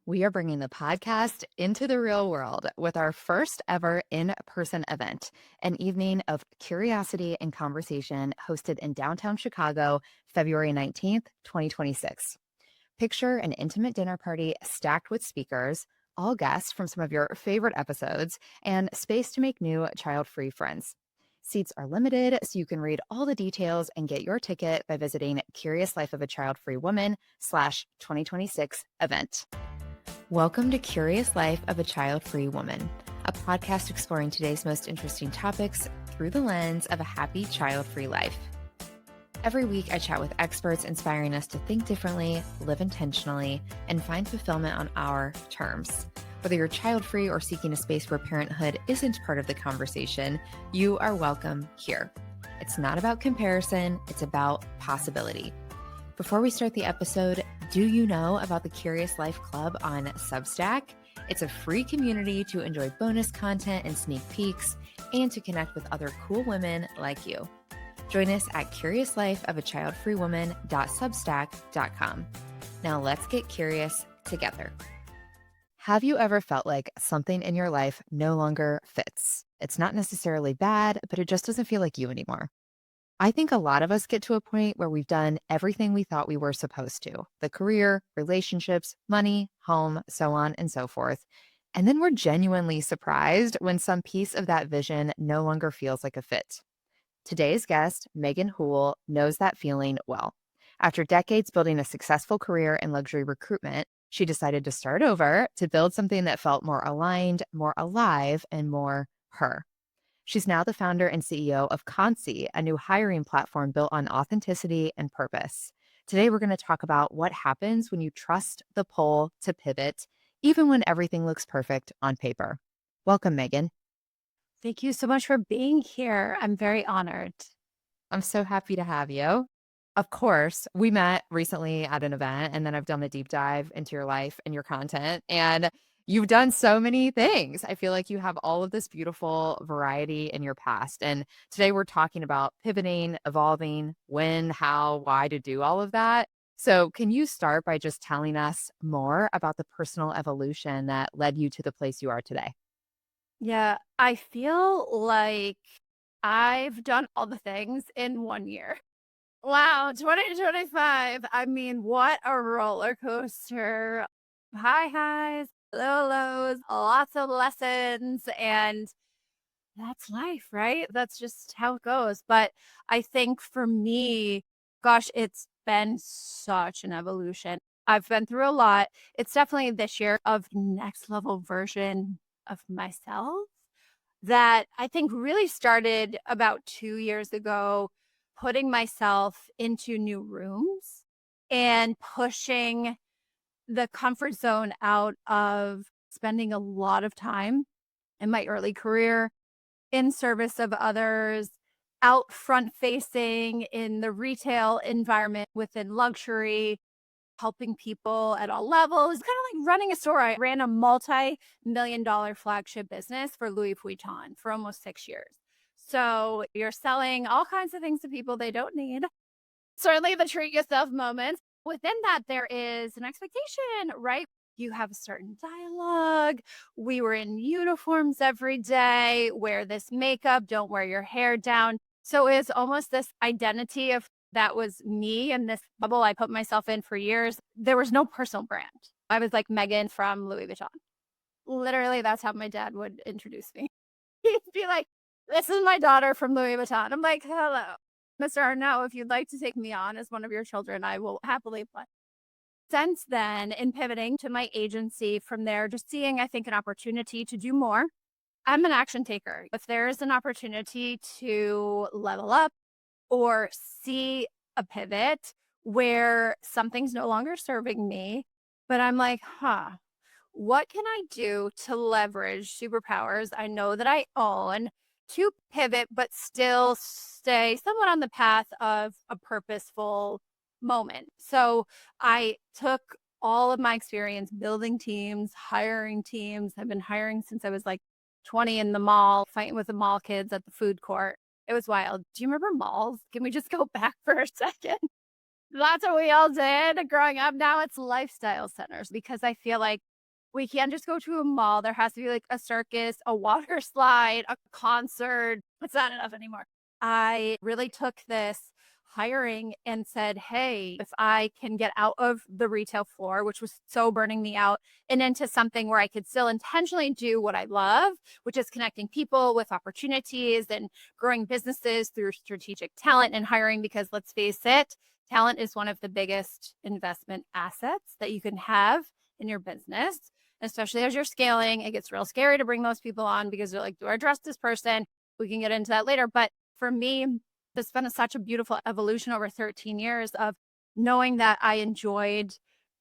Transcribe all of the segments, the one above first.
We are bringing the podcast into the real world with our first ever in-person event, an evening of curiosity and conversation hosted in downtown Chicago, February 19th, 2026. Picture an intimate dinner party stacked with speakers, all guests from some of your favorite episodes, and space to make new child-free friends. Seats are limited, so you can read all the details and get your ticket by visiting Curious Life of a Child-Free Woman / 2026 event. Welcome to Curious Life of a Child-Free Woman, a podcast exploring today's most interesting topics through the lens of a happy child-free life. Every week, I chat with experts inspiring us to think differently, live intentionally, and find fulfillment on our terms. Whether you're child-free or seeking a space where parenthood isn't part of the conversation, you are welcome here. It's not about comparison, it's about possibility. Before we start the episode, do you know about the Curious Life Club on Substack? It's a free community to enjoy bonus content and sneak peeks and to connect with other cool women like you. Join us at curiouslifeofachildfreewoman.substack.com. Now let's get curious together. Have you ever felt like something in your life no longer fits? It's not necessarily bad, but it just doesn't feel like you anymore. I think a lot of us get to a point where we've done everything we thought we were supposed to: the career, relationships, money, home, so on and so forth. And then we're genuinely surprised when some piece of that vision no longer feels like a fit. Today's guest, Meghan Houle, knows that feeling well. After decades building a successful career in luxury recruitment, she decided to start over to build something that felt more aligned, more alive, and more her. She's now the founder and CEO of CONCÈ, a new hiring platform built on authenticity and purpose. Today, we're going to talk about what happens when you trust the pull to pivot, even when everything looks perfect on paper. Welcome, Meghan. Thank you so much for being here. I'm very honored. I'm so happy to have you. Of course, we met recently at an event, and then I've done a deep dive into your life and your content. And you've done so many things. I feel like you have all of this beautiful variety in your past. And today we're talking about pivoting, evolving, when, how, why to do all of that. So, can you start by just telling us more about the personal evolution that led you to the place you are today? Yeah, I feel like I've done all the things in 1 year. Wow, 2025. I mean, what a roller coaster. High highs, low lows, lots of lessons, and that's life, right? That's just how it goes. But I think for me, gosh, it's been such an evolution. I've been through a lot. It's definitely this year of next level version of myself that I think really started about 2 years ago, putting myself into new rooms and pushing the comfort zone out of spending a lot of time in my early career in service of others, out front facing in the retail environment within luxury, helping people at all levels, kind of like running a store. I ran a multi-million-dollar flagship business for Louis Vuitton for almost 6 years. So you're selling all kinds of things to people they don't need. Certainly the treat yourself moments. Within that, there is an expectation, right? You have a certain dialogue. We were in uniforms every day. Wear this makeup. Don't wear your hair down. So it's almost this identity of that was me and this bubble I put myself in for years. There was no personal brand. I was like Megan from Louis Vuitton. Literally, that's how my dad would introduce me. He'd be like, "This is my daughter from Louis Vuitton." I'm like, "Hello, Mr. Arnault, if you'd like to take me on as one of your children, I will happily play." Since then, in pivoting to my agency from there, just seeing, I think, an opportunity to do more. I'm an action taker. If there's an opportunity to level up or see a pivot where something's no longer serving me, but I'm like, what can I do to leverage superpowers I know that I own to pivot, but still stay somewhat on the path of a purposeful moment? So I took all of my experience building teams, hiring teams. I've been hiring since I was like 20 in the mall, fighting with the mall kids at the food court. It was wild. Do you remember malls? Can we just go back for a second? That's what we all did growing up. Now it's lifestyle centers because I feel like We can't just go to a mall. There has to be like a circus, a water slide, a concert. It's not enough anymore. I really took this hiring and said, hey, if I can get out of the retail floor, which was so burning me out, and into something where I could still intentionally do what I love, which is connecting people with opportunities and growing businesses through strategic talent and hiring, because let's face it, talent is one of the biggest investment assets that you can have in your business, especially as you're scaling. It gets real scary to bring those people on because they're like, do I trust this person? We can get into that later. But for me, there's been such a beautiful evolution over 13 years of knowing that I enjoyed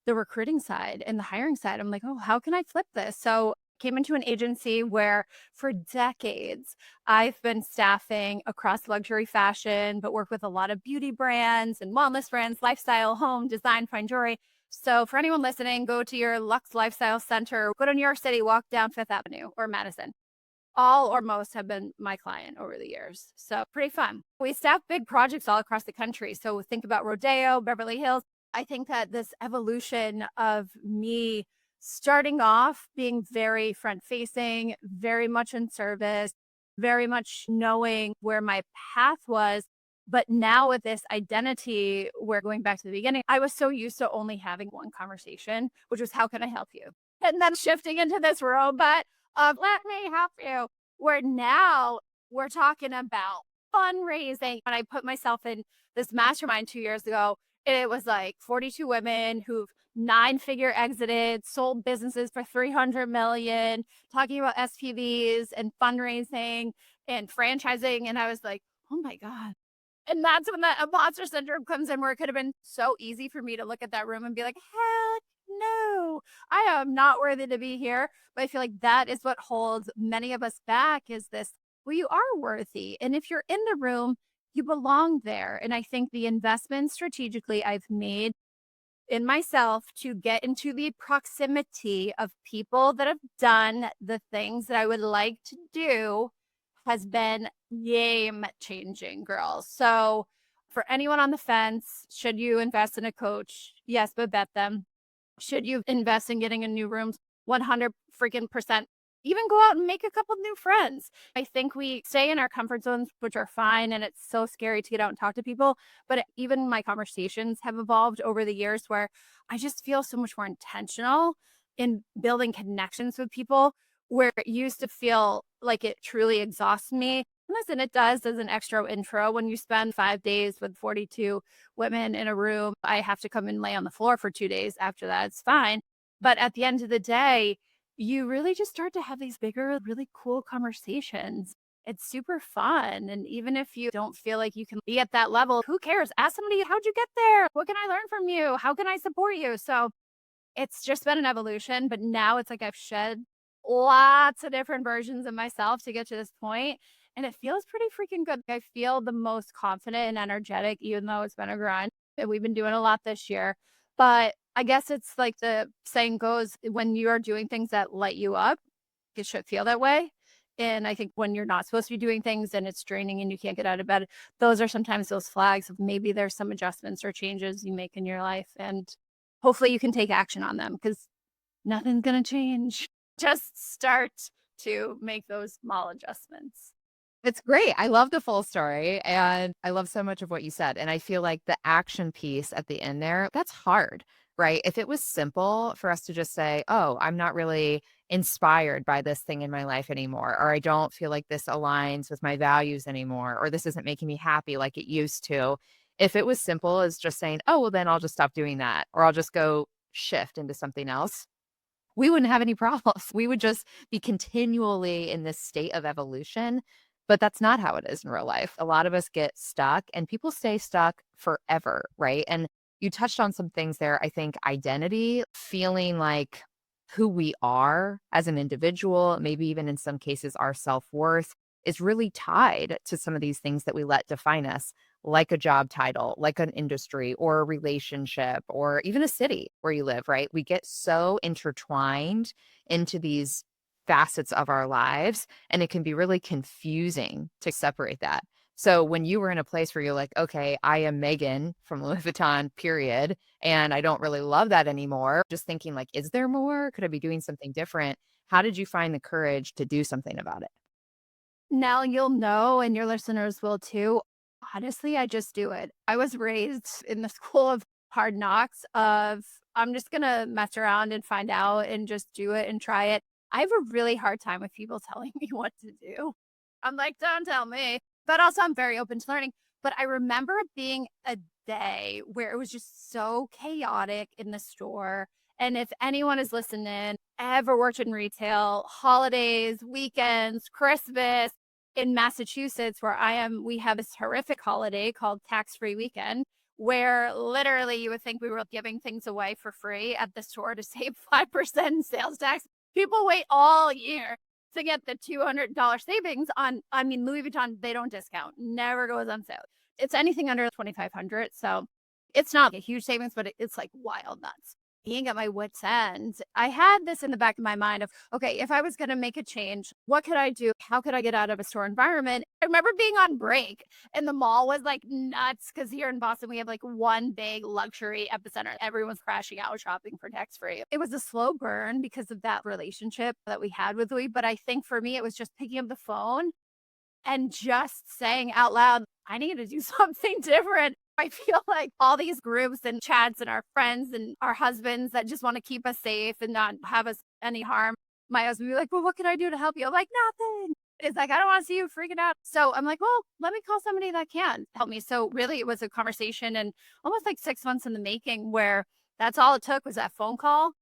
the recruiting side and the hiring side. I'm like, oh, how can I flip this? So came into an agency where for decades I've been staffing across luxury fashion, but work with a lot of beauty brands and wellness brands, lifestyle, home, design, fine jewelry. So for anyone listening, go to your Lux Lifestyle Center, go to New York City, walk down Fifth Avenue or Madison. All or most have been my client over the years. So pretty fun. We staff big projects all across the country. So think about Rodeo, Beverly Hills. I think that this evolution of me starting off being very front facing, very much in service, very much knowing where my path was. But now with this identity, we're going back to the beginning. I was so used to only having one conversation, which was, how can I help you? And then shifting into this robot of let me help you. Where now we're talking about fundraising. When I put myself in this mastermind 2 years ago, it was like 42 women who've 9-figure exited, sold businesses for 300 million, talking about SPVs and fundraising and franchising. And I was like, oh my God. And that's when that imposter syndrome comes in, where it could have been so easy for me to look at that room and be like, heck no, I am not worthy to be here. But I feel like that is what holds many of us back, is this, well, you are worthy. And if you're in the room, you belong there. And I think the investment strategically I've made in myself to get into the proximity of people that have done the things that I would like to do has been game changing, girls. So, for anyone on the fence, should you invest in a coach? Yes, but bet them. Should you invest in getting a new room? 100 freaking percent. Even go out and make a couple new friends. I think we stay in our comfort zones, which are fine. And it's so scary to get out and talk to people. But even my conversations have evolved over the years, where I just feel so much more intentional in building connections with people, where it used to feel like it truly exhausts me. Listen, it does as an extra intro. When you spend 5 days with 42 women in a room, I have to come and lay on the floor for 2 days after that. It's fine. But at the end of the day, you really just start to have these bigger, really cool conversations. It's super fun. And even if you don't feel like you can be at that level, who cares? Ask somebody, how'd you get there? What can I learn from you? How can I support you? So it's just been an evolution, but now it's like I've shed lots of different versions of myself to get to this point, and it feels pretty freaking good. I feel the most confident and energetic, even though it's been a grind, and we've been doing a lot this year. But I guess it's like the saying goes, when you are doing things that light you up, it should feel that way. And I think when you're not supposed to be doing things and it's draining and you can't get out of bed, those are sometimes those flags of maybe there's some adjustments or changes you make in your life. And hopefully you can take action on them, because nothing's going to change. Just start to make those small adjustments. It's great. I love the full story, and I love so much of what you said, and I feel like the action piece at the end there, that's hard, right? If it was simple for us to just say, "Oh, I'm not really inspired by this thing in my life anymore," or "I don't feel like this aligns with my values anymore," or "This isn't making me happy like it used to." If it was simple as just saying, "Oh, well, then I'll just stop doing that," or "I'll just go shift into something else," we wouldn't have any problems. We would just be continually in this state of evolution, but that's not how it is in real life. A lot of us get stuck and people stay stuck forever, right? And you touched on some things there. I think identity, feeling like who we are as an individual, maybe even in some cases our self-worth is really tied to some of these things that we let define us, like a job title, like an industry or a relationship or even a city where you live, right? We get so intertwined into these facets of our lives, and it can be really confusing to separate that. So when you were in a place where you're like, okay, I am Megan from Louis Vuitton, period, and I don't really love that anymore, just thinking like, is there more? Could I be doing something different? How did you find the courage to do something about it? Now you'll know, and your listeners will too. Honestly, I just do it. I was raised in the school of hard knocks of I'm just gonna mess around and find out and just do it and try it. I have a really hard time with people telling me what to do. I'm like, don't tell me. But also I'm very open to learning. But I remember it being a day where it was just so chaotic in the store. And if anyone is listening, ever worked in retail, holidays, weekends, Christmas, in Massachusetts, where I am, we have this horrific holiday called Tax Free Weekend, where literally you would think we were giving things away for free at the store to save 5% in sales tax. People wait all year to get the $200 savings on, I mean, Louis Vuitton, they don't discount, never goes on sale. It's anything under 2,500. So it's not a huge savings, but it's like wild nuts. Being at my wits' end, I had this in the back of my mind of, okay, if I was going to make a change, what could I do? How could I get out of a store environment? I remember being on break and the mall was like nuts because here in Boston, we have like one big luxury epicenter. Everyone's crashing out shopping for tax free. It was a slow burn because of that relationship that we had with Louis. But I think for me, it was just picking up the phone and just saying out loud, I need to do something different. I feel like all these groups and chats and our friends and our husbands that just want to keep us safe and not have us any harm. My husband would be like, well, what can I do to help you? I'm like, nothing. It's like, I don't want to see you freaking out. So I'm like, well, let me call somebody that can help me. So really, it was a conversation and almost like 6 months in the making where that's all it took was that phone call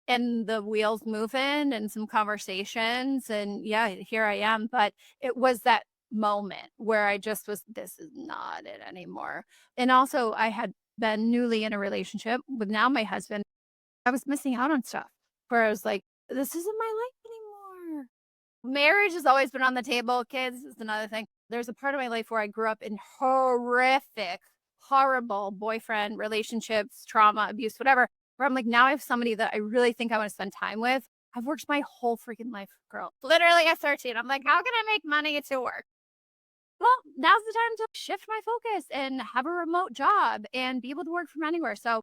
and the wheels moving and some conversations. And yeah, here I am. But it was that moment where I just was, this is not it anymore. And also, I had been newly in a relationship with now my husband. I was missing out on stuff where I was like, this isn't my life anymore. Marriage has always been on the table. Kids is another thing. There's a part of my life where I grew up in horrific, horrible boyfriend relationships, trauma, abuse, whatever. Where I'm like, now I have somebody that I really think I want to spend time with. I've worked my whole freaking life, girl. Literally at 13. I'm like, how can I make money to work? Well, now's the time to shift my focus and have a remote job and be able to work from anywhere. So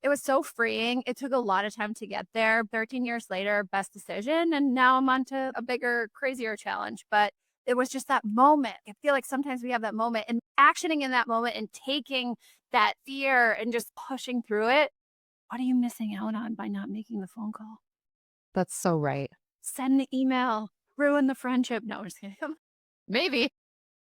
it was so freeing. It took a lot of time to get there. 13 years later, best decision. And now I'm on to a bigger, crazier challenge. But it was just that moment. I feel like sometimes we have that moment and actioning in that moment and taking that fear and just pushing through it. What are you missing out on by not making the phone call? That's so right. Send the email, ruin the friendship. No, I'm just kidding. Maybe.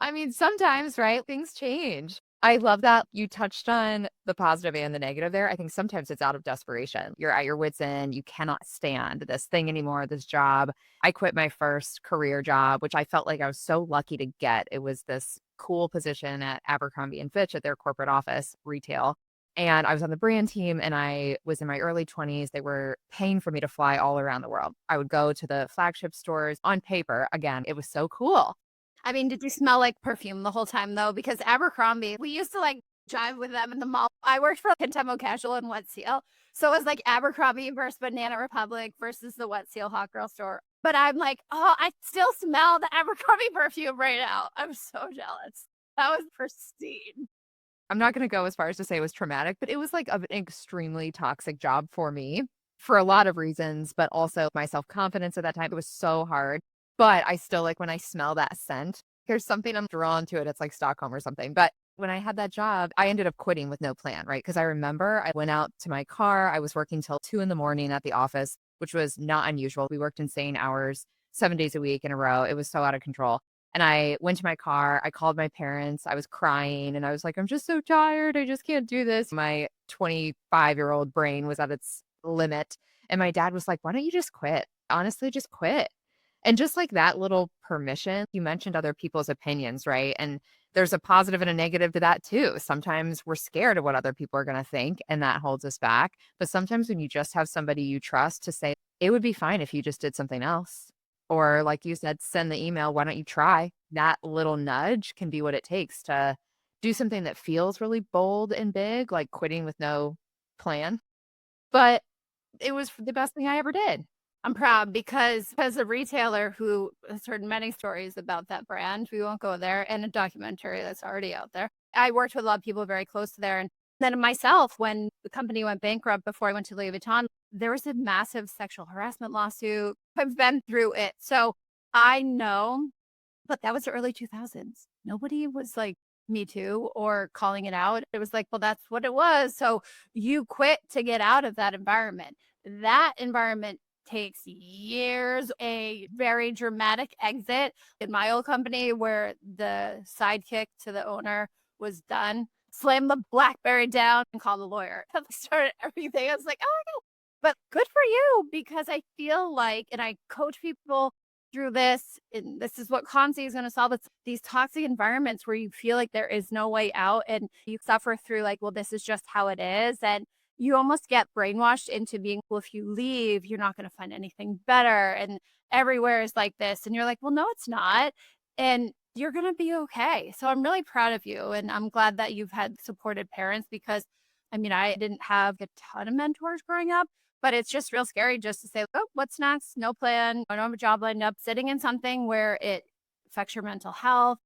I mean, sometimes, right, things change. I love that you touched on the positive and the negative there. I think sometimes it's out of desperation. You're at your wits' end. You cannot stand this thing anymore, this job. I quit my first career job, which I felt like I was so lucky to get. It was this cool position at Abercrombie and Fitch at their corporate office, retail. And I was on the brand team and I was in my early 20s. They were paying for me to fly all around the world. I would go to the flagship stores on paper. Again, it was so cool. I mean, did you smell like perfume the whole time though? Because Abercrombie, we used to like drive with them in the mall. I worked for Contemo Casual and Wet Seal. So it was like Abercrombie versus Banana Republic versus the Wet Seal Hot Girl store. But I'm like, oh, I still smell the Abercrombie perfume right now. I'm so jealous. That was pristine. I'm not going to go as far as to say it was traumatic, but it was like an extremely toxic job for me for a lot of reasons, but also my self confidence at that time. It was so hard. But I still like when I smell that scent, there's something I'm drawn to it. It's like Stockholm or something. But when I had that job, I ended up quitting with no plan, right? Because I remember I went out to my car. I was working till 2 in the morning at the office, which was not unusual. We worked insane hours, 7 days a week in a row. It was so out of control. And I went to my car, I called my parents, I was crying, and I was like, "I'm just so tired, I just can't do this." My 25-year-old brain was at its limit, and my dad was like, "Why don't you just quit? Honestly, just quit." And just like that little permission, you mentioned other people's opinions, right? And there's a positive and a negative to that too. Sometimes we're scared of what other people are gonna think, and that holds us back. But sometimes when you just have somebody you trust to say, "It would be fine if you just did something else." Or like you said, send the email, "Why don't you try?" That little nudge can be what it takes to do something that feels really bold and big, like quitting with no plan. But it was the best thing I ever did. I'm proud because as a retailer who has heard many stories about that brand, we won't go there, and a documentary that's already out there. I worked with a lot of people very close to there. And then myself, when the company went bankrupt before I went to Louis Vuitton, there was a massive sexual harassment lawsuit. I've been through it. So I know, but that was the early 2000s. Nobody was like Me Too or calling it out. It was like, well, that's what it was. So you quit to get out of that environment. That environment takes years, a very dramatic exit in my old company where the sidekick to the owner was done, slammed the BlackBerry down and called a lawyer. Started everything. I was like, oh, no. But good for you because I feel like, and I coach people through this, and this is what CONCÈ is going to solve. It's these toxic environments where you feel like there is no way out and you suffer through like, well, this is just how it is. And you almost get brainwashed into being, well, if you leave, you're not going to find anything better. And everywhere is like this. And you're like, well, no, it's not. And you're going to be okay. So I'm really proud of you. And I'm glad that you've had supported parents because I mean, I didn't have a ton of mentors growing up, but it's just real scary just to say, "Oh, what's next? No plan. I don't have a job lined up." Sitting in something where it affects your mental health,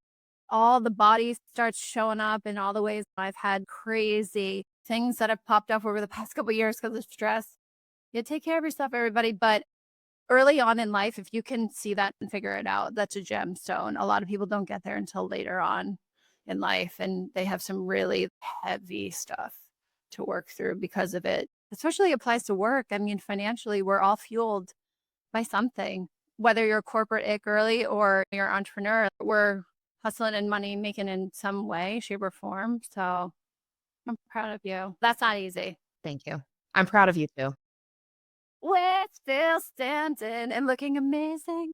all the body starts showing up in all the ways. I've had crazy things that have popped up over the past couple of years because of stress. You take care of yourself, everybody, but early on in life, if you can see that and figure it out, that's a gemstone. A lot of people don't get there until later on in life, and they have some really heavy stuff to work through because of it. Especially applies to work. I mean, financially, we're all fueled by something. Whether you're a corporate it girly or you're an entrepreneur, we're hustling and money making in some way, shape, or form. So I'm proud of you. That's not easy. Thank you. I'm proud of you too. We're still standing and looking amazing.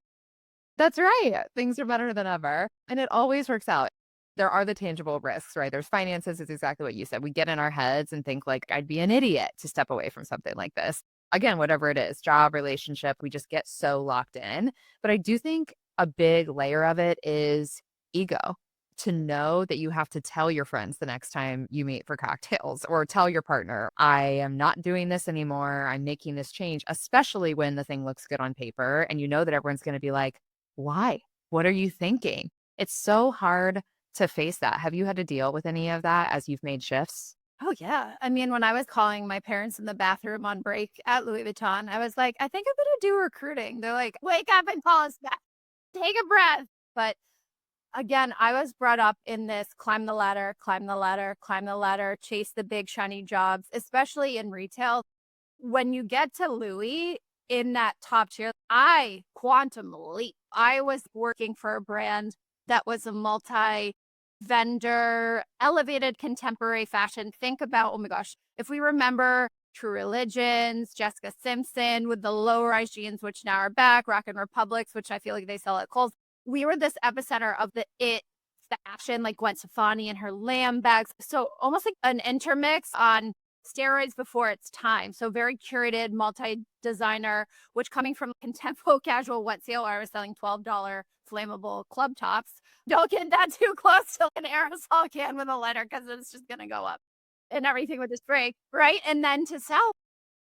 That's right. Things are better than ever, and it always works out. There are the tangible risks, right? There's finances, is exactly what you said. We get in our heads and think like, "I'd be an idiot to step away from something like this." Again, whatever it is, job, relationship, we just get so locked in. But I do think a big layer of it is ego. To know that you have to tell your friends the next time you meet for cocktails or tell your partner, "I am not doing this anymore. I'm making this change," especially when the thing looks good on paper and you know that everyone's gonna be like, why? What are you thinking? It's so hard to face that. Have you had to deal with any of that as you've made shifts? Oh, yeah. I mean, when I was calling my parents in the bathroom on break at Louis Vuitton, I was like, I think I'm going to do recruiting. They're like, wake up and call us back. Take a breath. But again, I was brought up in this climb the ladder, climb the ladder, climb the ladder, chase the big shiny jobs, especially in retail. When you get to Louis in that top tier, I quantum leap. I was working for a brand that was a multi vendor, elevated contemporary fashion. Think about, oh my gosh, if we remember True Religions, Jessica Simpson with the low rise jeans, which now are back, Rockin' Republics, which I feel like they sell at Kohl's. We were this epicenter of the it fashion, like Gwen Stefani and her lamb bags. So almost like an intermix on steroids before its time. So very curated, multi-designer, which coming from contempo casual wet sale, I was selling $12 flammable club tops. Don't get that too close to an aerosol can with a lighter because it's just gonna go up and everything would just break, right? And then to sell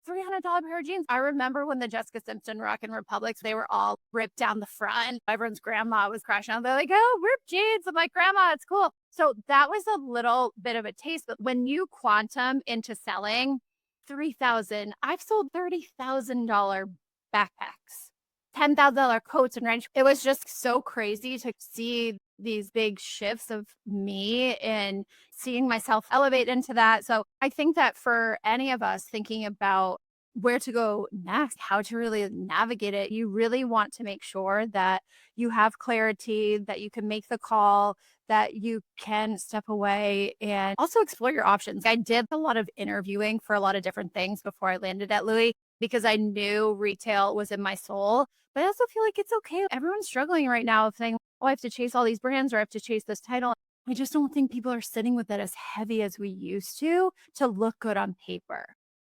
$300 pair of jeans. I remember when the Jessica Simpson Rockin' Republics, they were all ripped down the front. Everyone's grandma was crashing out. They're like, oh, ripped jeans. I'm like, grandma, it's cool. So that was a little bit of a taste. But when you quantum into selling 3,000, I've sold $30,000 backpacks, $10,000 coats and range. It was just so crazy to see these big shifts of me and seeing myself elevate into that. So I think that for any of us thinking about where to go next, how to really navigate it, you really want to make sure that you have clarity, that you can make the call, that you can step away and also explore your options. I did a lot of interviewing for a lot of different things before I landed at Louis because I knew retail was in my soul. But I also feel like it's okay. Everyone's struggling right now of saying, oh, I have to chase all these brands or I have to chase this title. I just don't think people are sitting with it as heavy as we used to look good on paper.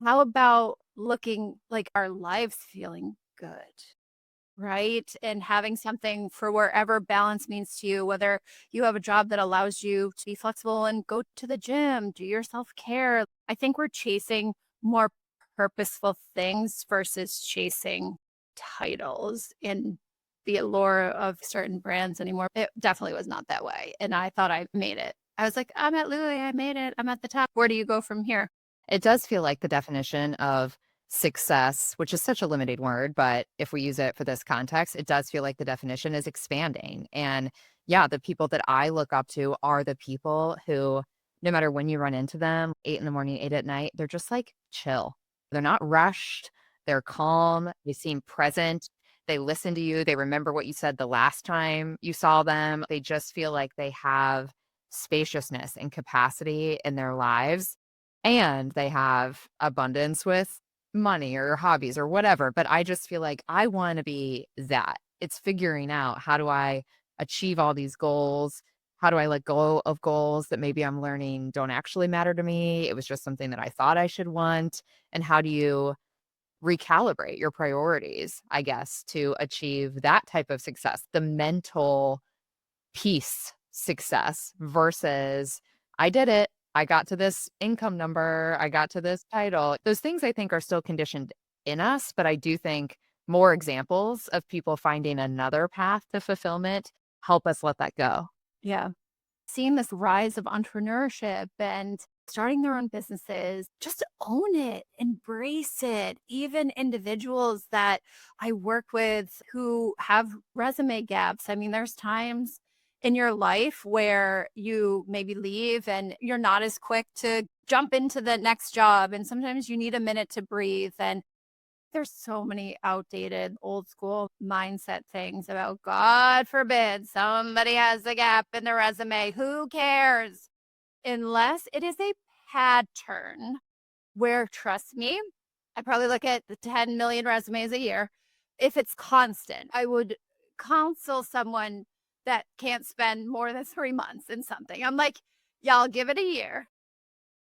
How about looking like our lives feeling good? Right? And having something for wherever balance means to you, whether you have a job that allows you to be flexible and go to the gym, do your self care. I think we're chasing more purposeful things versus chasing titles and the allure of certain brands anymore. It definitely was not that way. And I thought I made it. I was like, I'm at Louis, I made it. I'm at the top. Where do you go from here? It does feel like the definition of success, which is such a limited word, but if we use it for this context, it does feel like the definition is expanding. And yeah, the people that I look up to are the people who, no matter when you run into them, 8 in the morning, 8 at night, they're just like chill. They're not rushed. They're calm. They seem present. They listen to you. They remember what you said the last time you saw them. They just feel like they have spaciousness and capacity in their lives, and they have abundance with money or hobbies or whatever. But I just feel like I want to be that. It's figuring out, how do I achieve all these goals? How do I let go of goals that maybe I'm learning don't actually matter to me? It was just something that I thought I should want. And how do you recalibrate your priorities, I guess, to achieve that type of success, the mental peace success versus I did it. I got to this income number. I got to this title. Those things I think are still conditioned in us, but I do think more examples of people finding another path to fulfillment help us let that go. Yeah. Seeing this rise of entrepreneurship and starting their own businesses, just own it, embrace it. Even individuals that I work with who have resume gaps. I mean, there's times in your life where you maybe leave and you're not as quick to jump into the next job. And sometimes you need a minute to breathe. And there's so many outdated, old school mindset things about God forbid somebody has a gap in their resume. Who cares? Unless it is a pattern where, trust me, I probably look at the 10 million resumes a year. If it's constant, I would counsel someone that can't spend more than 3 months in something. I'm like, y'all give it a year.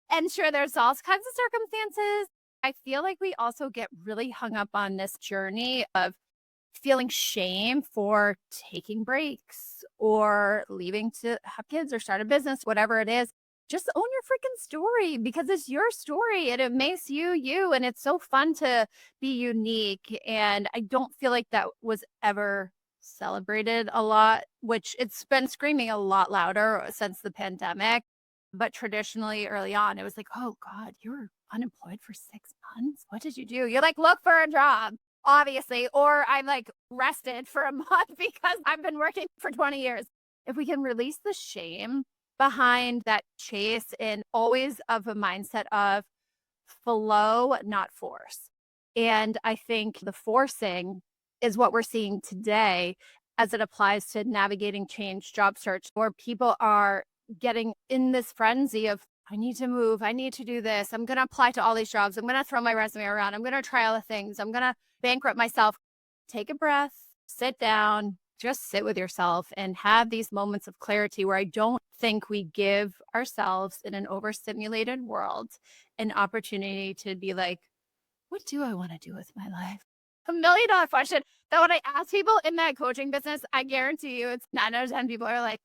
And sure, there's all kinds of circumstances. I feel like we also get really hung up on this journey of feeling shame for taking breaks or leaving to have kids or start a business, whatever it is. Just own your freaking story because it's your story and it makes you you. And it's so fun to be unique. And I don't feel like that was ever celebrated a lot, which it's been screaming a lot louder since the pandemic. But traditionally, early on, it was like, oh God, you were unemployed for 6 months. What did you do? You're like, look for a job, obviously, or I'm like rested for a month because I've been working for 20 years. If we can release the shame behind that chase and always of a mindset of flow, not force. And I think the forcing is what we're seeing today as it applies to navigating change, job search, where people are getting in this frenzy of, I need to move. I need to do this. I'm going to apply to all these jobs. I'm going to throw my resume around. I'm going to try all the things. I'm going to bankrupt myself. Take a breath, sit down, just sit with yourself and have these moments of clarity where I don't think we give ourselves in an overstimulated world an opportunity to be like, what do I want to do with my life? $1 million question that when I ask people in that coaching business, I guarantee you it's 9 out of 10 people are like,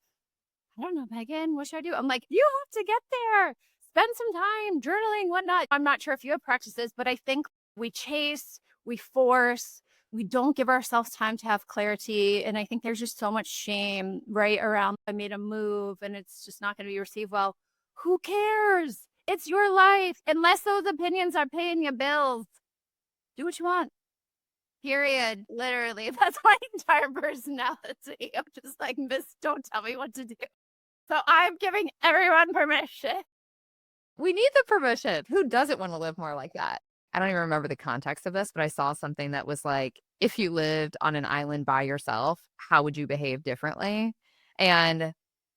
I don't know, Megan, what should I do? I'm like, you have to get there. Spend some time journaling, whatnot. I'm not sure if you have practices, but I think we chase, we force, we don't give ourselves time to have clarity. And I think there's just so much shame right around, I made a move and it's just not going to be received well. Who cares? It's your life. Unless those opinions are paying your bills, do what you want. Period. Literally. That's my entire personality. I'm just like, Miss, don't tell me what to do. So I'm giving everyone permission. We need the permission. Who doesn't want to live more like that? I don't even remember the context of this, but I saw something that was like, if you lived on an island by yourself, how would you behave differently? And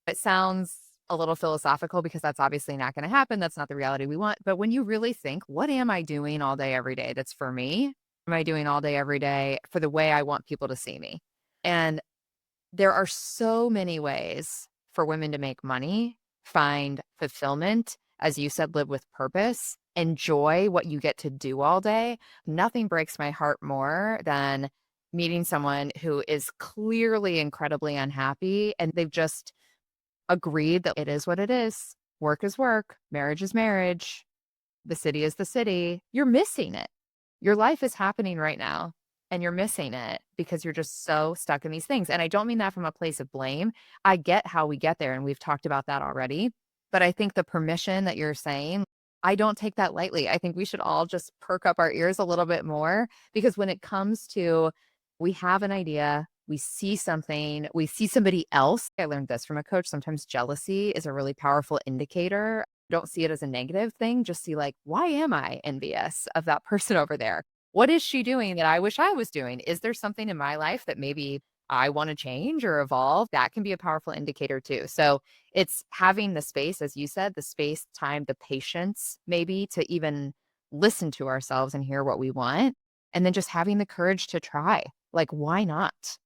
it sounds a little philosophical because that's obviously not going to happen. That's not the reality we want. But when you really think, what am I doing all day, every day that's for me? What am I doing all day, every day for the way I want people to see me? And there are so many ways for women to make money, find fulfillment, as you said, live with purpose, enjoy what you get to do all day. Nothing breaks my heart more than meeting someone who is clearly incredibly unhappy and they've just agreed that it is what it is. Work is work, marriage is marriage, the city is the city. You're missing it. Your life is happening right now. and you're missing it because you're just so stuck in these things. And I don't mean that from a place of blame. I get how we get there, and we've talked about that already. But I think the permission that you're saying, I don't take that lightly. I think we should all just perk up our ears a little bit more because when it comes to we have an idea, we see something, we see somebody else. I learned this from a coach. Sometimes jealousy is a really powerful indicator. Don't see it as a negative thing. Just see, like, why am I envious of that person over there? What is she doing that I wish I was doing? Is there something in my life that maybe I want to change or evolve? That can be a powerful indicator too. So it's having the space, as you said, the space, time, the patience, maybe to even listen to ourselves and hear what we want. And then just having the courage to try. Like, why not?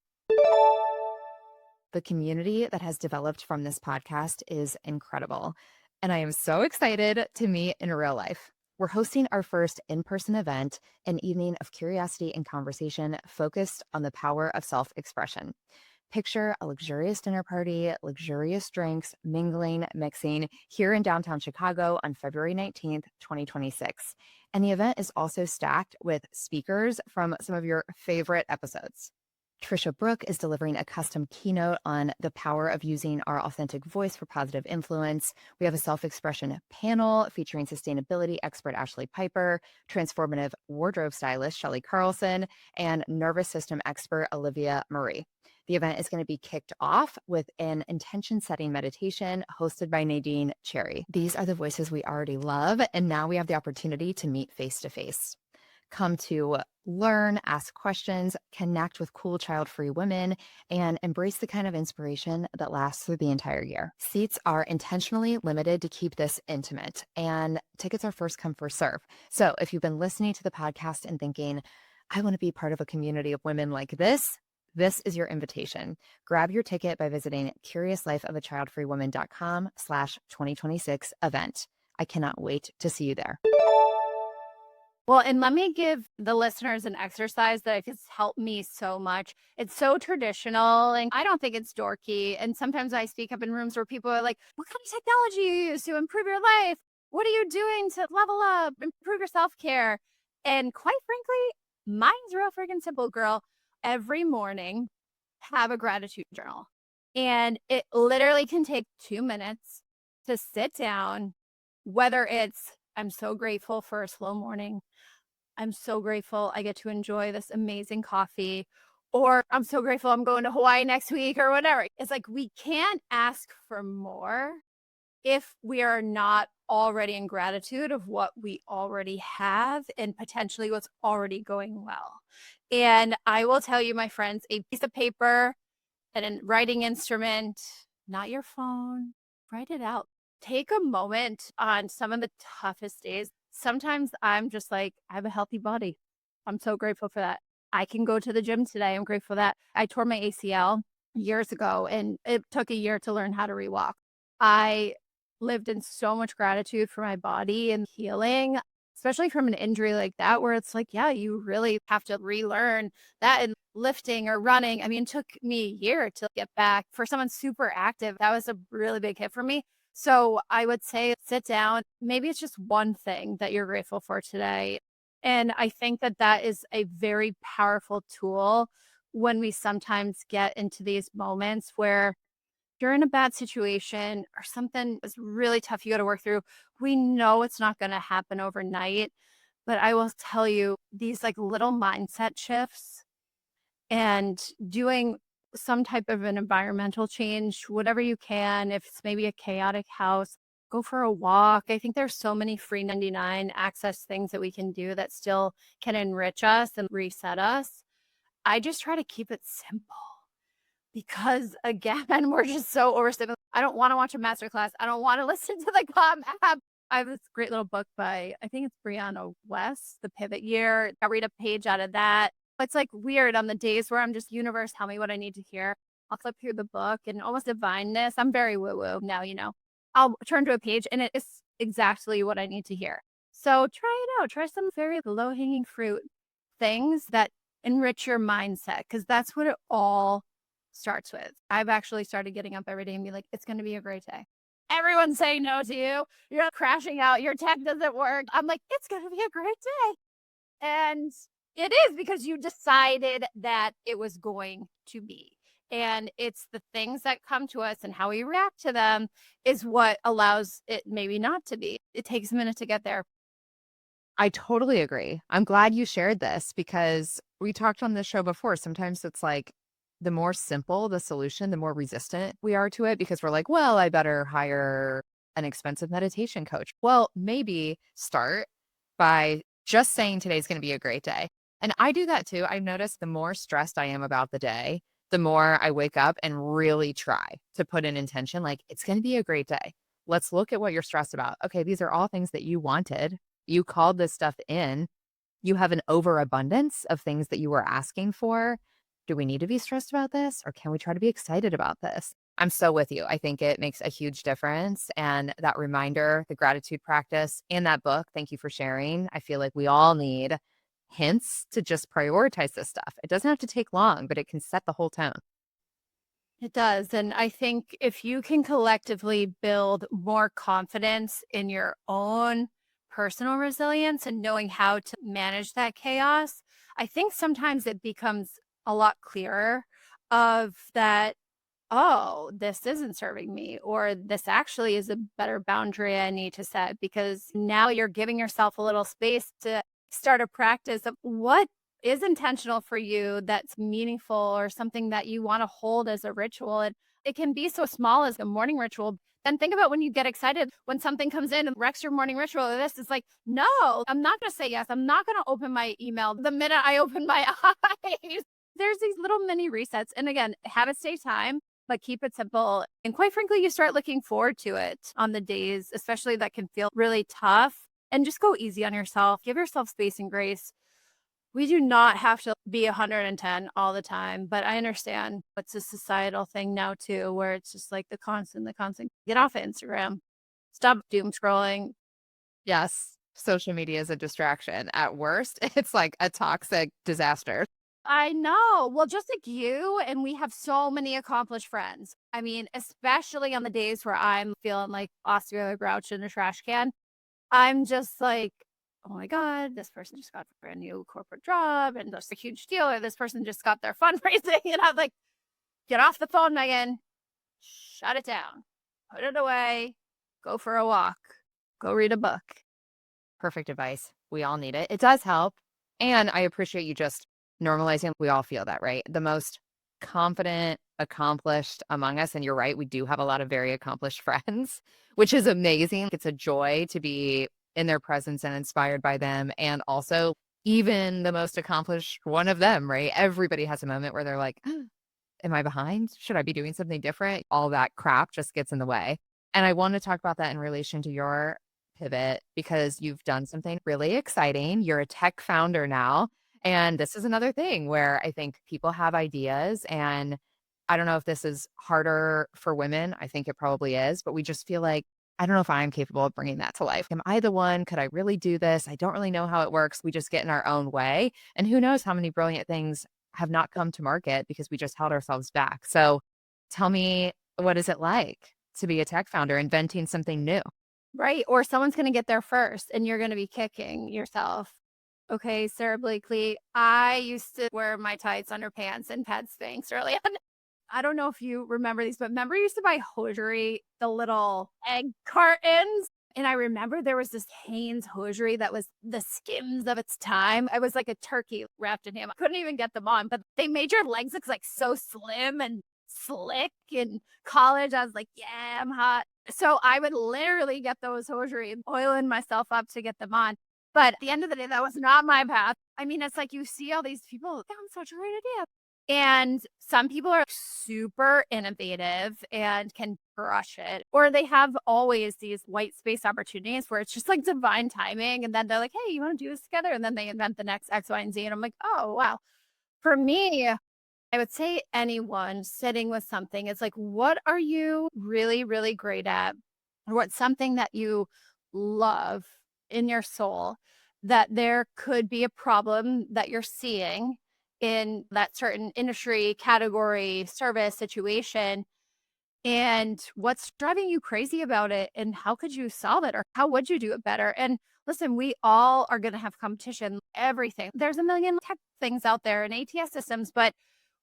The community that has developed from this podcast is incredible. And I am so excited to meet in real life. We're hosting our first in person event, an evening of curiosity and conversation focused on the power of self expression. Picture a luxurious dinner party, luxurious drinks, mingling, mixing here in downtown Chicago on February 19th, 2026. And the event is also stacked with speakers from some of your favorite episodes. Trisha Brook is delivering a custom keynote on the power of using our authentic voice for positive influence. We have a self expression panel featuring sustainability expert Ashley Piper, transformative wardrobe stylist Shelley Carlson, and nervous system expert Olivia Murray. The event is going to be kicked off with an intention setting meditation hosted by Nadine Cherry. These are the voices we already love, and now we have the opportunity to meet face to face. Come to learn, ask questions, connect with cool child-free women, and embrace the kind of inspiration that lasts through the entire year. Seats are intentionally limited to keep this intimate, and tickets are first come, first serve. So if you've been listening to the podcast and thinking, I want to be part of a community of women like this is your invitation. Grab your ticket by visiting curiouslifeofachildfreewoman.com/2026 event. I cannot wait to see you there. Well, and let me give the listeners an exercise that I think has helped me so much. It's so traditional and I don't think it's dorky. And sometimes I speak up in rooms where people are like, what kind of technology you use to improve your life? What are you doing to level up, improve your self care? And quite frankly, mine's real freaking simple, girl. Every morning, have a gratitude journal. And it literally can take 2 minutes to sit down, whether it's I'm so grateful for a slow morning. I'm so grateful I get to enjoy this amazing coffee, or I'm so grateful I'm going to Hawaii next week or whatever. It's like we can't ask for more if we are not already in gratitude of what we already have and potentially what's already going well. And I will tell you, my friends, a piece of paper and a writing instrument, not your phone, write it out. Take a moment on some of the toughest days. Sometimes I'm just like, I have a healthy body. I'm so grateful for that. I can go to the gym today. I'm grateful for that. I tore my ACL years ago and it took a year to learn how to rewalk. I lived in so much gratitude for my body and healing, especially from an injury like that, where it's like, yeah, you really have to relearn that and lifting or running. I mean, it took me a year to get back. For someone super active, that was a really big hit for me. So I would say sit down. Maybe it's just one thing that you're grateful for today. And I think that that is a very powerful tool when we sometimes get into these moments where you're in a bad situation or something is really tough you got to work through. We know it's not going to happen overnight, but I will tell you these like little mindset shifts and doing some type of an environmental change, whatever you can. If it's maybe a chaotic house, go for a walk. I think there's so many free 99 access things that we can do that still can enrich us and reset us. I just try to keep it simple because again, we're just so overstimulated. I don't want to watch a master class. I don't want to listen to the Calm app. I have this great little book by, I think it's Brianna West, The Pivot Year. I read a page out of that. It's like weird on the days where I'm just, universe, tell me what I need to hear. I'll flip through the book and almost divineness. I'm very woo woo now, you know. I'll turn to a page and it is exactly what I need to hear. So try it out. Try some very low hanging fruit things that enrich your mindset because that's what it all starts with. I've actually started getting up every day and be like, it's going to be a great day. Everyone's saying no to you. You're crashing out. Your tech doesn't work. I'm like, it's going to be a great day. And It is because you decided that it was going to be. And it's the things that come to us and how we react to them is what allows it maybe not to be. It takes a minute to get there. I totally agree. I'm glad you shared this because we talked on this show before. Sometimes it's like the more simple the solution, the more resistant we are to it because we're like, well, I better hire an expensive meditation coach. Well, maybe start by just saying today's going to be a great day. And I do that too. I've noticed the more stressed I am about the day, the more I wake up and really try to put an intention like, it's going to be a great day. Let's look at what you're stressed about. Okay, these are all things that you wanted. You called this stuff in. You have an overabundance of things that you were asking for. Do we need to be stressed about this or can we try to be excited about this? I'm so with you. I think it makes a huge difference. And that reminder, the gratitude practice, and that book, thank you for sharing. I feel like we all need hints to just prioritize this stuff. It doesn't have to take long, but it can set the whole tone. It does. And I think if you can collectively build more confidence in your own personal resilience and knowing how to manage that chaos, I think sometimes it becomes a lot clearer of that, oh, this isn't serving me, or this actually is a better boundary I need to set because now you're giving yourself a little space to start a practice of what is intentional for you that's meaningful or something that you want to hold as a ritual. And it can be so small as a morning ritual. Then think about when you get excited when something comes in and wrecks your morning ritual. This is like, no, I'm not going to say yes. I'm not going to open my email the minute I open my eyes. There's these little mini resets. And again, have it stay time, but keep it simple. And quite frankly, you start looking forward to it on the days, especially that can feel really tough. And just go easy on yourself. Give yourself space and grace. We do not have to be 110 all the time, but I understand it's a societal thing now too, where it's just like the constant. Get off of Instagram. Stop doom scrolling. Yes, social media is a distraction. At worst, it's like a toxic disaster. I know. Well, just like you, and we have so many accomplished friends. I mean, especially on the days where I'm feeling like Oscar the Grouch in a trash can, I'm just like, oh my God, this person just got a brand new corporate job and that's a huge deal, or this person just got their fundraising. And I'm like, get off the phone, Megan. Shut it down. Put it away. Go for a walk. Go read a book. Perfect advice. We all need it. It does help. And I appreciate you just normalizing. We all feel that, right? The most confident, accomplished among us. And you're right, we do have a lot of very accomplished friends, which is amazing. It's a joy to be in their presence and inspired by them. And also, even the most accomplished one of them, right? Everybody has a moment where they're like, am I behind? Should I be doing something different? All that crap just gets in the way. And I want to talk about that in relation to your pivot because you've done something really exciting. You're a tech founder now. And this is another thing where I think people have ideas. And I don't know if this is harder for women. I think it probably is, but we just feel like, I don't know if I'm capable of bringing that to life. Am I the one? Could I really do this? I don't really know how it works. We just get in our own way. And who knows how many brilliant things have not come to market because we just held ourselves back. So tell me, what is it like to be a tech founder, inventing something new? Right? Or someone's going to get there first and you're going to be kicking yourself. Okay, Sarah Blakely, I used to wear my tights, underpants, and pad Spanx early on. I don't know if you remember these, but remember you used to buy hosiery, the little egg cartons? And I remember there was this Hanes hosiery that was the Skims of its time. I was like a turkey wrapped in ham. I couldn't even get them on, but they made your legs look like so slim and slick in college. I was like, yeah, I'm hot. So I would literally get those hosiery, oiling myself up to get them on. But at the end of the day, that was not my path. I mean, it's like you see all these people, "Yeah, I'm such a great idea." And some people are super innovative and can crush it, or they have always these white space opportunities where it's just like divine timing. And then they're like, hey, you want to do this together? And then they invent the next X, Y, and Z. And I'm like, oh, wow. For me, I would say anyone sitting with something, it's like, what are you really, really great at? Or what's something that you love in your soul that there could be a problem that you're seeing in that certain industry, category, service, situation? And what's driving you crazy about it? And how could you solve it? Or how would you do it better? And Listen, we all are going to have competition, everything. There's a million tech things out there and ATS systems, but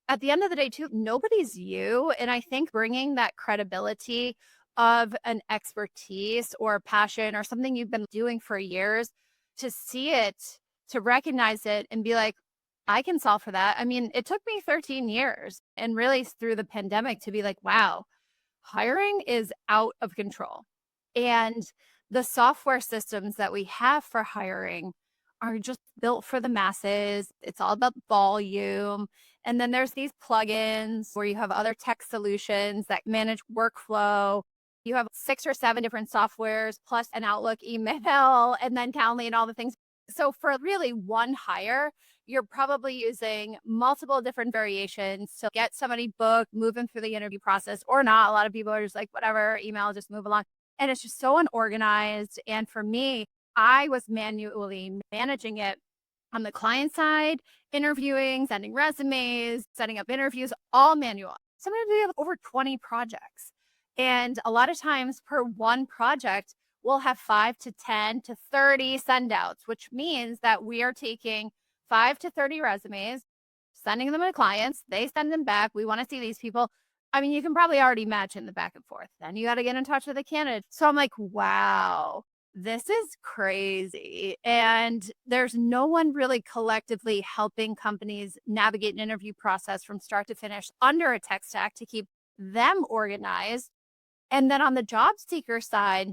at the end of the day, too, nobody's you. And I think bringing that credibility of an expertise or passion or something you've been doing for years to see it, to recognize it and be like, I can solve for that. I mean, it took me 13 years and really through the pandemic to be like, wow, hiring is out of control. And the software systems that we have for hiring are just built for the masses. It's all about volume. And then there's these plugins where you have other tech solutions that manage workflow. You have 6 or 7 different softwares plus an Outlook email and then Calendly and all the things. So for really one hire, you're probably using multiple different variations to get somebody booked, move them through the interview process or not. A lot of people are just like, whatever, email, just move along. And it's just so unorganized. And for me, I was manually managing it on the client side, interviewing, sending resumes, setting up interviews, all manual. Sometimes we have over 20 projects. And a lot of times per one project, we'll have 5 to 10 to 30 send outs, which means that we are taking 5 to 30 resumes, sending them to clients. They send them back. We want to see these people. I mean, you can probably already imagine the back and forth. Then you got to get in touch with the candidate. So I'm like, wow, this is crazy. And there's no one really collectively helping companies navigate an interview process from start to finish under a tech stack to keep them organized. And then on the job seeker side,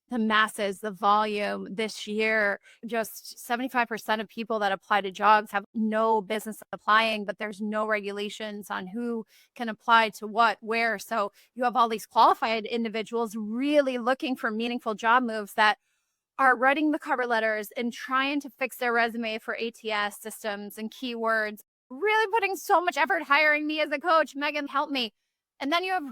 the masses, the volume this year, just 75% of people that apply to jobs have no business applying, but there's no regulations on who can apply to what, where. So you have all these qualified individuals really looking for meaningful job moves that are writing the cover letters and trying to fix their resume for ATS systems and keywords, really putting so much effort hiring me as a coach. Megan, help me. And then you have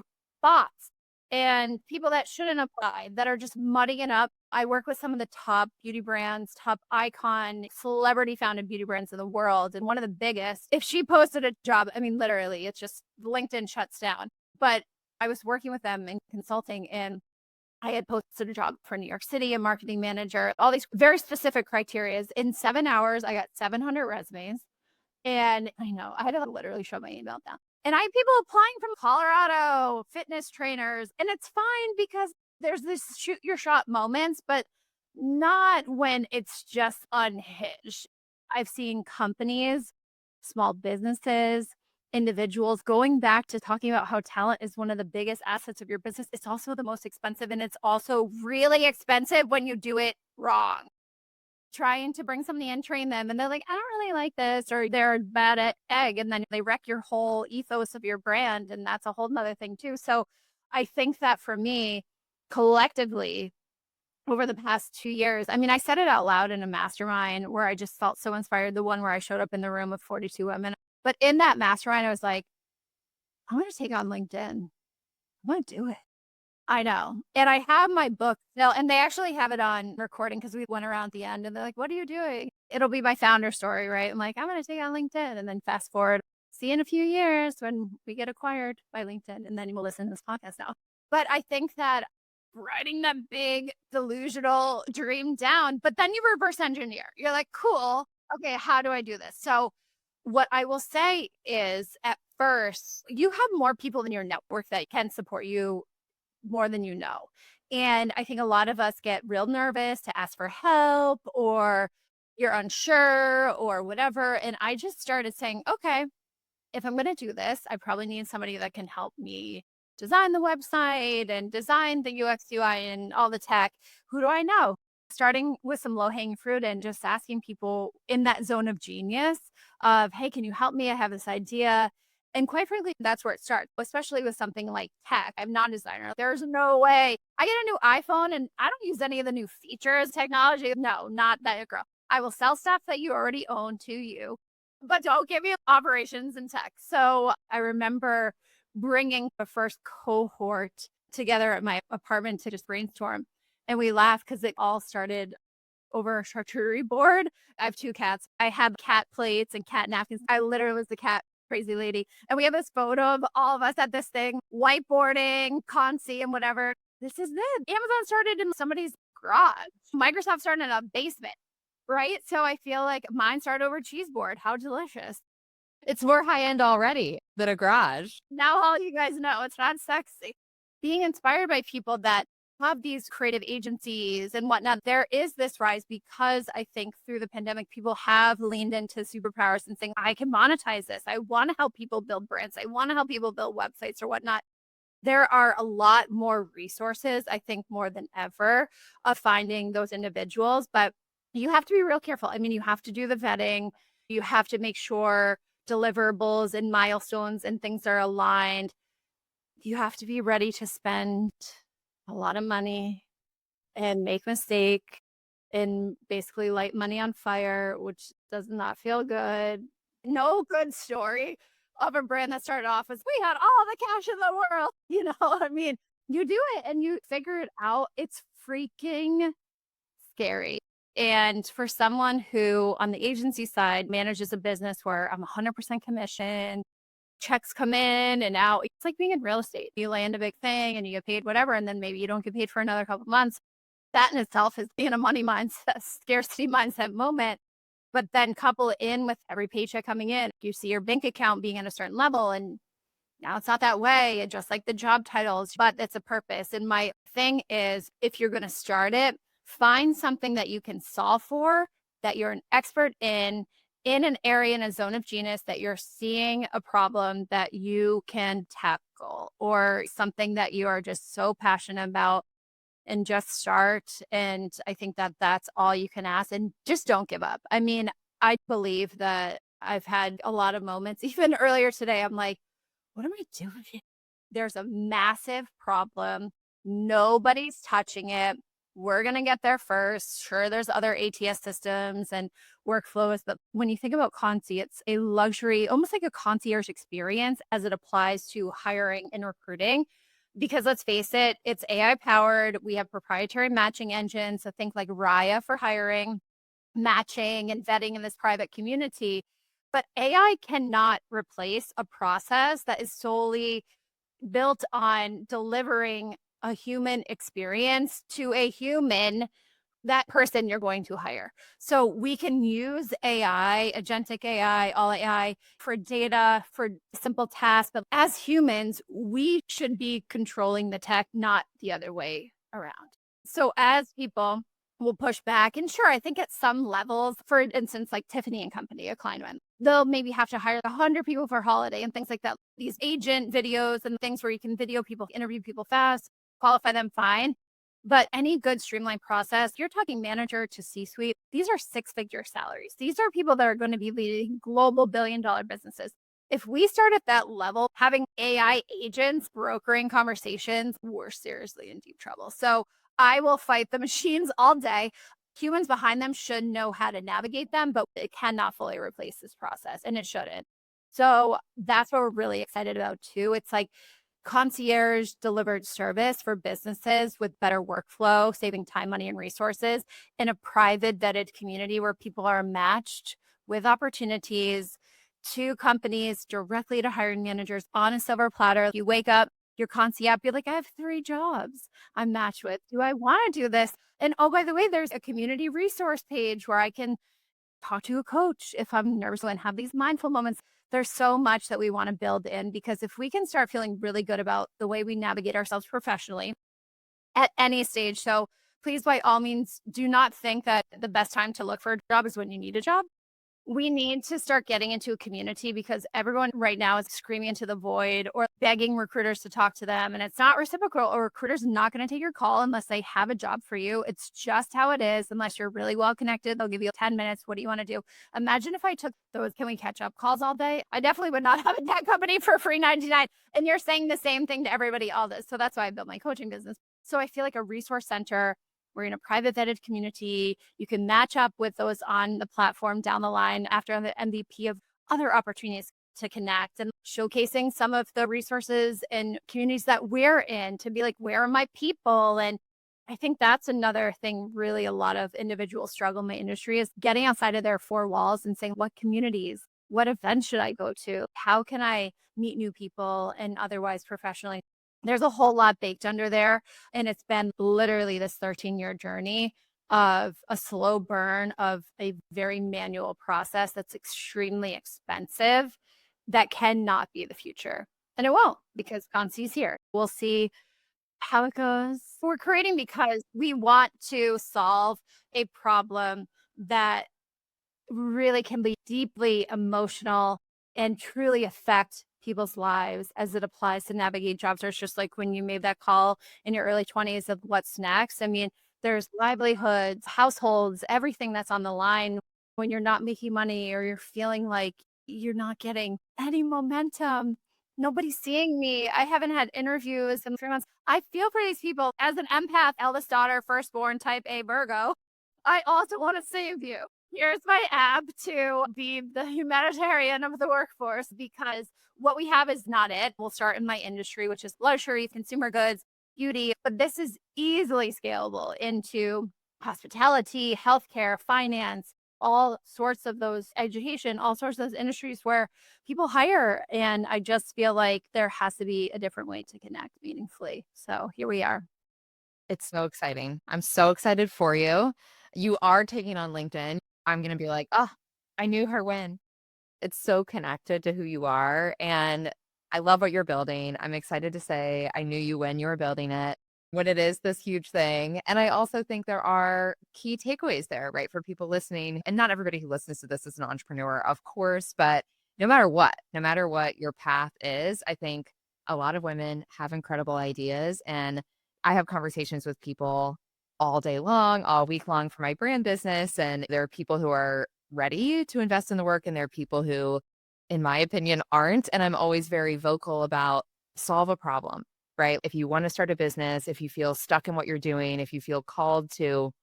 bots and people that shouldn't apply that are just muddying it up. I work with some of the top beauty brands, top icon, celebrity founded beauty brands in the world. And one of the biggest, if she posted a job, I mean, literally, it's just LinkedIn shuts down. But I was working with them in consulting and I had posted a job for New York City, a marketing manager, all these very specific criterias. In 7 hours, I got 700 resumes. And I know I had to literally show my email down. And I had people applying from Colorado, fitness trainers. And it's fine because there's this shoot your shot moments, but not when it's just unhinged. I've seen companies, small businesses, individuals going back to talking about how talent is one of the biggest assets of your business. It's also the most expensive, and it's also really expensive when you do it wrong. Trying to bring somebody in, train them, and they're like, I don't really like this, or they're bad at egg, and then they wreck your whole ethos of your brand. And that's a whole nother thing too. So I think that for me, collectively, over the past 2 years, I mean, I said it out loud in a mastermind where I just felt so inspired, the one where I showed up in the room with 42 women. But in that mastermind, I was like, I want to take on LinkedIn. I want to do it. I know. And I have my book still, and they actually have it on recording because we went around at the end and they're like, what are you doing? It'll be my founder story, right? I'm like, I'm going to take on LinkedIn. And then fast forward, see you in a few years when we get acquired by LinkedIn. And then we'll listen to this podcast now. But I think that writing that big delusional dream down, but then you reverse engineer. You're like, cool. Okay, how do I do this? So what I will say is at first, you have more people in your network that can support you more than you know. And I think a lot of us get real nervous to ask for help or you're unsure or whatever. And I just started saying, okay, if I'm going to do this, I probably need somebody that can help me design the website and design the UX, UI, and all the tech. Who do I know? Starting with some low hanging fruit and just asking people in that zone of genius of, hey, can you help me? I have this idea. And quite frankly, that's where it starts, especially with something like tech. I'm not a designer. There's no way I get a new iPhone and I don't use any of the new features, technology. No, not that girl. I will sell stuff that you already own to you, but don't give me operations and tech. So I remember bringing the first cohort together at my apartment to just brainstorm. And we laughed because it all started over a charcuterie board. I have 2 cats. I have cat plates and cat napkins. I literally was the cat crazy lady. And we have this photo of all of us at this thing, whiteboarding, CONCÈ and whatever. This is it. Amazon started in somebody's garage. Microsoft started in a basement, right? So I feel like mine started over cheese board. How delicious. It's more high end already than a garage. Now all you guys know it's not sexy. Being inspired by people that have these creative agencies and whatnot, there is this rise because I think through the pandemic, people have leaned into superpowers and saying, I can monetize this. I want to help people build brands. I want to help people build websites or whatnot. There are a lot more resources, I think, more than ever of finding those individuals, but you have to be real careful. I mean, you have to do the vetting. You have to make sure deliverables and milestones and things are aligned. You have to be ready to spend a lot of money and make mistake and basically light money on fire, which does not feel good. No good story of a brand that started off as we had all the cash in the world. You know what I mean? You do it and you figure it out. It's freaking scary. And for someone who on the agency side manages a business where I'm 100% commission, checks come in and out. It's like being in real estate. You land a big thing and you get paid whatever, and then maybe you don't get paid for another couple months. That in itself is being a money mindset, scarcity mindset moment. But then couple it in with every paycheck coming in, you see your bank account being at a certain level, and now it's not that way. And just like the job titles, but it's a purpose. And my thing is, if you're going to start it, find something that you can solve for, that you're an expert in an area, in a zone of genius that you're seeing a problem that you can tackle, or something that you are just so passionate about, and just start. And I think that that's all you can ask, and just don't give up. I mean, I believe that I've had a lot of moments, even earlier today, I'm like, what am I doing here? There's a massive problem. Nobody's touching it. We're going to get there first. Sure, there's other ATS systems and workflows, but when you think about CONCÈ, it's a luxury, almost like a concierge experience as it applies to hiring and recruiting. Because let's face it, it's AI powered. We have proprietary matching engines. So think like Raya for hiring, matching and vetting in this private community. But AI cannot replace a process that is solely built on delivering a human experience to a human, that person you're going to hire. So we can use AI, agentic AI, all AI for data, for simple tasks. But as humans, we should be controlling the tech, not the other way around. So as people will push back, and sure, I think at some levels, for instance, like Tiffany and Company, a client one, they'll maybe have to hire 100 people for a holiday and things like that. These agent videos and things where you can video people, interview people fast, qualify them fine. But any good streamlined process, you're talking manager to C-suite, these are six-figure salaries. These are people that are going to be leading global billion-dollar businesses. If we start at that level, having AI agents brokering conversations, we're seriously in deep trouble. So I will fight the machines all day. Humans behind them should know how to navigate them, but it cannot fully replace this process, and it shouldn't. So that's what we're really excited about too. It's like concierge delivered service for businesses with better workflow, saving time, money, and resources in a private vetted community where people are matched with opportunities to companies, directly to hiring managers on a silver platter. You wake up, your concierge, you're like, I have 3 jobs I'm matched with. Do I want to do this? And oh, by the way, there's a community resource page where I can talk to a coach if I'm nervous and have these mindful moments. There's so much that we want to build in, because if we can start feeling really good about the way we navigate ourselves professionally at any stage. So please, by all means, do not think that the best time to look for a job is when you need a job. We need to start getting into a community, because everyone right now is screaming into the void or begging recruiters to talk to them. And it's not reciprocal. A recruiter's not going to take your call unless they have a job for you. It's just how it is. Unless you're really well connected, they'll give you 10 minutes. What do you want to do? Imagine if I took those can we catch up calls all day. I definitely would not have a tech company for free 99. And you're saying the same thing to everybody, all this. So that's why I built my coaching business. So I feel like a resource center. We're in a private vetted community. You can match up with those on the platform down the line after the MVP of other opportunities to connect, and showcasing some of the resources and communities that we're in to be like, where are my people? And I think that's another thing really a lot of individuals struggle in my industry is getting outside of their 4 walls and saying, what communities, what events should I go to? How can I meet new people and otherwise professionally There's a whole lot baked under there, and it's been literally this 13-year journey of a slow burn of a very manual process that's extremely expensive that cannot be the future. And it won't because Consi's here. We'll see how it goes. We're creating because we want to solve a problem that really can be deeply emotional and truly affect people's lives as it applies to navigate job search, just like when you made that call in your early 20s of what's next. I mean, there's livelihoods, households, everything that's on the line when you're not making money or you're feeling like you're not getting any momentum. Nobody's seeing me. I haven't had interviews in 3 months. I feel for these people as an empath, eldest daughter, firstborn, type A Virgo. I also want to save you. Here's my app to be the humanitarian of the workforce because what we have is not it. We'll start in my industry, which is luxury, consumer goods, beauty, but this is easily scalable into hospitality, healthcare, finance, all sorts of those education, all sorts of those industries where people hire. And I just feel like there has to be a different way to connect meaningfully. So here we are. It's so exciting. I'm so excited for you. You are taking on LinkedIn. I'm gonna be like, "Oh, I knew her when." It's so connected to who you are, and I love what you're building. I'm excited to say I knew you when you were building it, when it is this huge thing, and I also think there are key takeaways there, right, for people listening, and not everybody who listens to this is an entrepreneur, of course, but no matter what your path is, I think a lot of women have incredible ideas, and I have conversations with people all day long, all week long for my brand business, and there are people who are ready to invest in the work, and there are people who, in my opinion, aren't. And I'm always very vocal about solve a problem, right? If you want to start a business, if you feel stuck in what you're doing, if you feel called to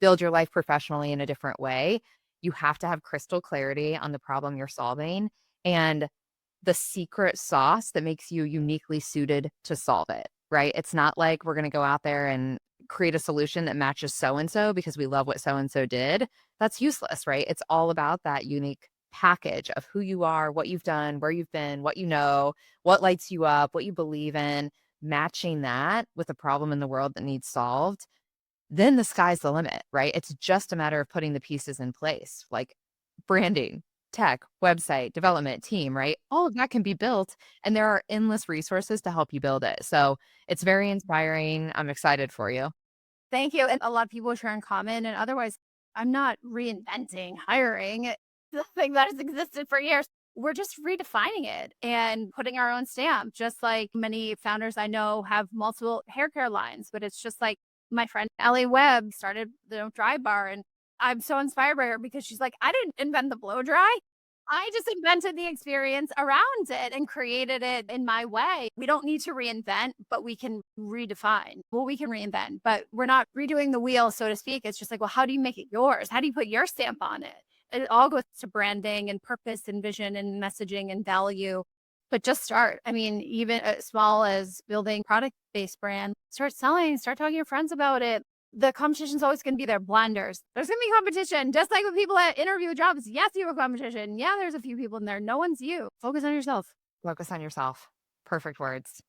build your life professionally in a different way, you have to have crystal clarity on the problem you're solving and the secret sauce that makes you uniquely suited to solve it, right? It's not like we're going to go out there and create a solution that matches so and so because we love what so and so did. That's useless, right? It's all about that unique package of who you are, what you've done, where you've been, what you know, what lights you up, what you believe in, matching that with a problem in the world that needs solved. Then the sky's the limit, right? It's just a matter of putting the pieces in place, like branding, tech, website, development, team, right? All of that can be built, and there are endless resources to help you build it. So it's very inspiring. I'm excited for you. Thank you. And a lot of people share in common. And otherwise, I'm not reinventing hiring. It's the thing that has existed for years. We're just redefining it and putting our own stamp, just like many founders I know have multiple hair care lines. But it's just like my friend Ellie Webb started the dry bar. And I'm so inspired by her because she's like, I didn't invent the blow dry. I just invented the experience around it and created it in my way. We don't need to reinvent, but we can redefine. Well, we can reinvent, but we're not redoing the wheel, so to speak. It's just like, well, how do you make it yours? How do you put your stamp on it? It all goes to branding and purpose and vision and messaging and value. But just start. I mean, even as small as building product-based brand, start selling, start talking to your friends about it. The competition's always going to be there. Blinders. There's going to be competition, just like with people that interview jobs. Yes, you have competition. Yeah, there's a few people in there. No one's you. Focus on yourself. Focus on yourself. Perfect words.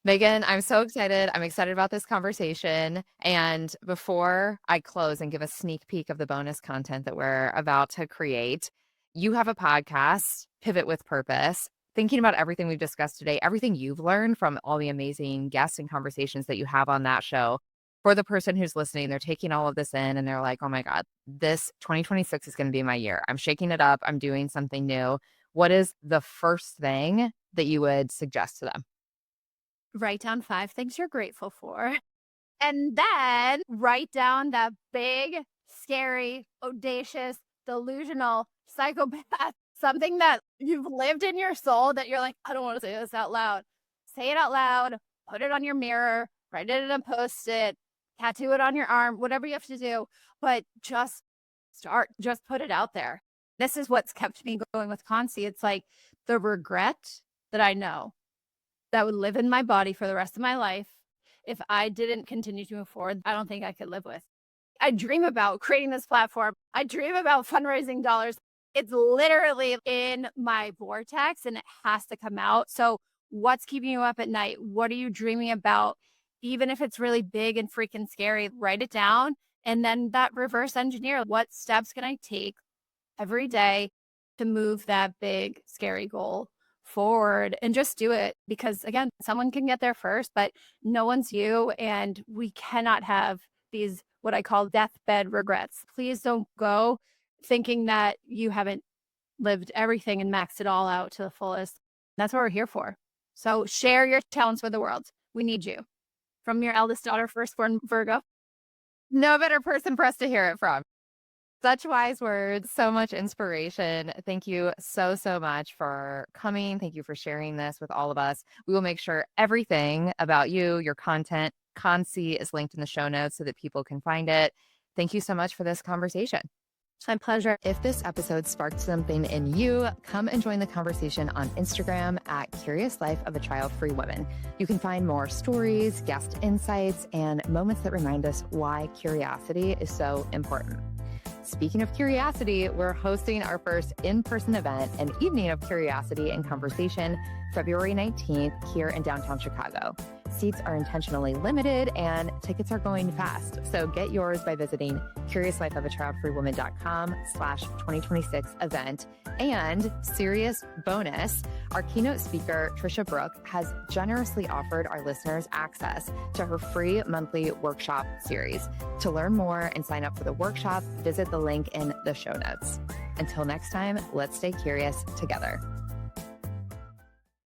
Megan, I'm so excited. I'm excited about this conversation. And before I close and give a sneak peek of the bonus content that we're about to create, you have a podcast, Pivot with Purpose, thinking about everything we've discussed today, everything you've learned from all the amazing guests and conversations that you have on that show. For the person who's listening, they're taking all of this in and they're like, oh my God, this 2026 is going to be my year. I'm shaking it up. I'm doing something new. What is the first thing that you would suggest to them? Write down 5 things you're grateful for. And then write down that big, scary, audacious, delusional psychopath, something that you've lived in your soul that you're like, I don't want to say this out loud. Say it out loud, put it on your mirror, write it in a post it, tattoo it on your arm, whatever you have to do. But just start, just put it out there. This is what's kept me going with CONCÈ. It's like the regret that I know that would live in my body for the rest of my life if I didn't continue to move forward, I don't think I could live with. I dream about creating this platform. I dream about fundraising dollars. It's literally in my vortex and it has to come out. So What's keeping you up at night? What are you dreaming about? Even if it's really big and freaking scary, write it down and then that reverse engineer. What steps can I take every day to move that big, scary goal forward and just do it? Because again, someone can get there first, but no one's you. And we cannot have these, what I call deathbed regrets. Please don't go thinking that you haven't lived everything and maxed it all out to the fullest. That's what we're here for. So share your talents with the world. We need you. From your eldest daughter, firstborn Virgo. No better person for us to hear it from. Such wise words, so much inspiration. Thank you so, so much for coming. Thank you for sharing this with all of us. We will make sure everything about you, your content, CONCÈ is linked in the show notes so that people can find it. Thank you so much for this conversation. It's my pleasure. If this episode sparked something in you, come and join the conversation on Instagram at Curious Life of a Child-Free Woman. You can find more stories, guest insights, and moments that remind us why curiosity is so important. Speaking of curiosity, we're hosting our first in-person event, an evening of curiosity and conversation, February 19th here in downtown Chicago. Seats are intentionally limited and tickets are going fast. So get yours by visiting CuriousLifeOfAChildFreeWoman.com/2026 event. And serious bonus, our keynote speaker, Trisha Brooke, has generously offered our listeners access to her free monthly workshop series. To learn more and sign up for the workshop, visit the link in the show notes. Until next time, let's stay curious together.